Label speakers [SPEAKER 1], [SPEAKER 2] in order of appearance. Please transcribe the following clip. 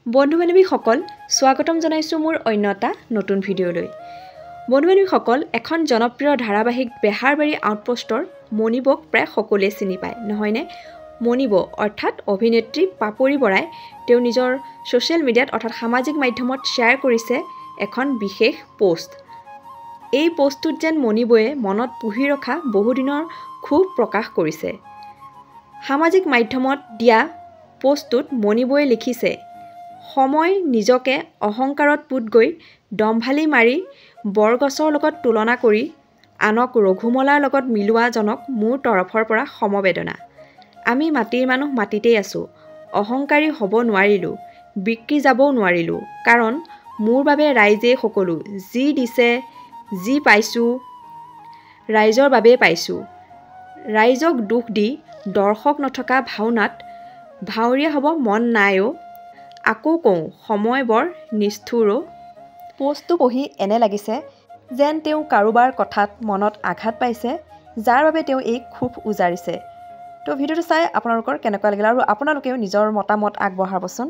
[SPEAKER 1] বন্ধু-বান্ধৱীসকল স্বাগতম জনাইছো মোৰ অন্য এটা নতুন ভিডিঅ'লৈ। বন্ধু-বান্ধৱীসকল এখন জনপ্ৰিয় ধাৰাবাহিক বেহাৰবাৰী আউটপোষ্টৰ মণিবক প্ৰায় সকলোৱে চিনি পায় নহয়নে? মণিব অৰ্থাৎ অভিনেত্ৰী পাপৰি বৰাই তেওঁ নিজৰ ছ'চিয়েল মিডিয়াত অৰ্থাৎ সামাজিক মাধ্যমত শ্বেয়াৰ কৰিছে এখন বিশেষ পোষ্ট। এই পোষ্টটোত যেন মণিবয়ে মনত পুহি ৰখা বহুদিনৰ ক্ষোভ প্ৰকাশ কৰিছে। সামাজিক মাধ্যমত দিয়া পোষ্টটোত মণিবয়ে লিখিছে, সময় নিজকে অহংকাৰত পুত গৈ দম্ভালি মাৰি বৰগছৰ লগত তুলনা কৰি আনক ৰঘুমলাৰ লগত মিলোৱা জনক মোৰ তৰফৰ পৰা সমবেদনা। আমি মাটিৰ মানুহ মাটিতেই আছোঁ, অহংকাৰী হ'ব নোৱাৰিলোঁ, বিক্ৰী যাবও নোৱাৰিলোঁ, কাৰণ মোৰ বাবে ৰাইজেই সকলো, যি দিছে যি পাইছোঁ ৰাইজৰ বাবেই পাইছোঁ। ৰাইজক দুখ দি দৰ্শক নথকা ভাওনাত ভাৱৰীয়া হ'ব মন নাইও, আকৌ কওঁ সময় বৰ নিষ্ঠুৰ। পোষ্টটো পঢ়ি এনে লাগিছে যেন তেওঁ কাৰোবাৰ কথাত মনত আঘাত পাইছে, যাৰ বাবে তেওঁ এই ক্ষোভ উজাৰিছে। তো ভিডিঅ'টো চাই আপোনালোকৰ কেনেকুৱা লাগিল আৰু আপোনালোকেও নিজৰ মতামত আগবঢ়াবচোন।